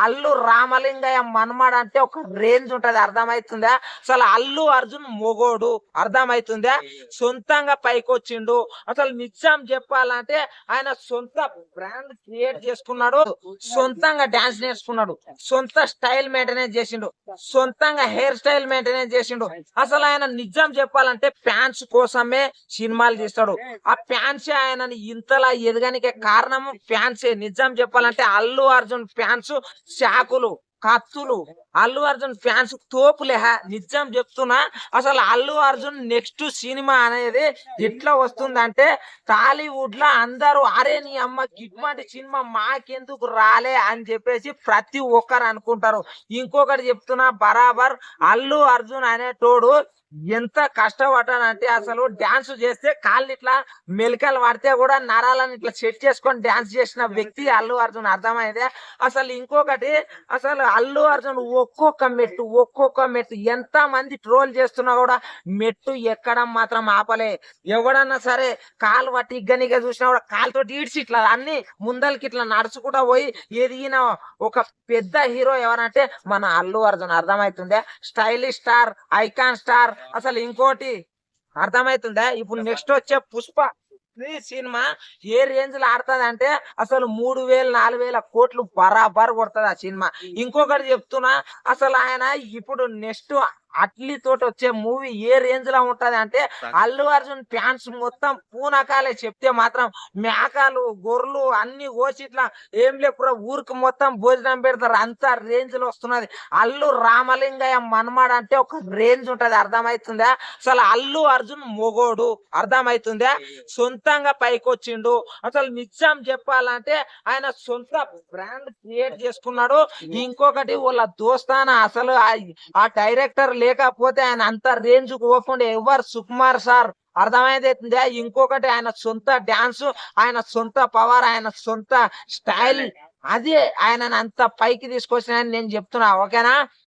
అల్లు రామలింగయ్య మన్మడ అంటే ఒక రేంజ్ ఉంటది, అర్థమైతుందా? అసలు అల్లు అర్జున్ మొగోడు, అర్థమైతుందా? సొంతంగా పైకి వచ్చిండు. అసలు నిజం చెప్పాలంటే ఆయన సొంత బ్రాండ్ క్రియేట్ చేసుకున్నాడు, సొంతంగా డాన్స్ నేర్చుకున్నాడు, సొంత స్టైల్ మెయింటెనెన్స్ చేసిండు, సొంతంగా హెయిర్ స్టైల్ మెయింటెనెన్స్ చేసిండు. అసలు ఆయన నిజం చెప్పాలంటే ఫ్యాన్స్ కోసమే సినిమాలు తీస్తాడు. ఆ ఫ్యాన్స్ ఆయనని ఇంతలా ఎదగనికే కారణము ఫ్యాన్సే. నిజం చెప్పాలంటే అల్లు అర్జున్ ఫ్యాన్స్ శాకులు, కత్తులు. అల్లు అర్జున్ ఫ్యాన్స్ తోపులే. నిజం చెప్తున్నా. అసలు అల్లు అర్జున్ నెక్స్ట్ సినిమా అనేది ఎట్లా వస్తుందంటే టాలీవుడ్ లో అందరూ అరే నీ అమ్మ గిట్లాంటి సినిమా మాకెందుకు రాలే అని చెప్పేసి ప్రతి ఒక్కరు అనుకుంటారు. ఇంకొకటి చెప్తున్నా బరాబర్, అల్లు అర్జున్ అనేటోడు ఎంత కష్టపడ్డానంటే అసలు డాన్స్ చేస్తే కాళ్ళు ఇట్లా మెలికలు పడితే కూడా నరాలను ఇట్లా సెట్ చేసుకొని డాన్స్ చేసిన వ్యక్తి అల్లు అర్జున్, అర్థమైందే? అసలు ఇంకొకటి, అసలు అల్లు అర్జున్ ఒక్కొక్క మెట్టు ఎంత మంది ట్రోల్ చేస్తున్నా కూడా మెట్టు ఎక్కడం మాత్రం ఆపలే. ఎవడన్నా సరే కాలు పట్టి ఇగ్గనిగా చూసినా కూడా కాలుతో ఈడ్చి ఇట్లా అన్ని ముందలకి ఇట్లా నడుచుకుంటా పోయి ఎదిగిన ఒక పెద్ద హీరో ఎవరంటే మన అల్లు అర్జున్, అర్థమైతుందే? Stylish star, icon star. అసలు ఇంకోటి అర్థమైతుందా? ఇప్పుడు నెక్స్ట్ వచ్చే పుష్ప ఈ సినిమా ఏ రేంజ్ లో ఆడుతుంది అంటే అసలు 3,000-4,000 కోట్లు బరాబర్ కొడుతుంది ఆ సినిమా. ఇంకొకటి చెప్తున్నా, అసలు ఆయన ఇప్పుడు నెక్స్ట్ అట్లీ తోటి వచ్చే మూవీ ఏ రేంజ్ లో ఉంటది అంటే అల్లు అర్జున్ ఫ్యాన్స్ మొత్తం పూనకాలే. చెప్తే మాత్రం మేకలు గొర్రెలు అన్ని కోసి ఇట్లా ఏం లేపురా ఊరికి మొత్తం భోజనం పెడతారు, అంత రేంజ్ లో వస్తున్నది. అల్లు రామలింగయ్య మన్మడ అంటే ఒక రేంజ్ ఉంటది, అర్థమైతుందా? అసలు అల్లు అర్జున్ మొగోడు, అర్థమైతుందా? సొంతంగా పైకి వచ్చిండు. అసలు నిజం చెప్పాలంటే ఆయన సొంత బ్రాండ్ క్రియేట్ చేసుకున్నాడు. ఇంకొకటి వాళ్ళ దోస్తాన అసలు ఆ డైరెక్టర్ లేకపోతే ఆయన అంత రేంజ్ పోకుండా ఎవరు సుకుమార్ సార్, అర్థమైందా? ఇంకొకటి ఆయన సొంత డాన్స్, ఆయన సొంత పవర్, ఆయన సొంత స్టైల్, అదే ఆయనను అంత పైకి తీసుకొచ్చిన నేను చెప్తున్నా. ఓకేనా?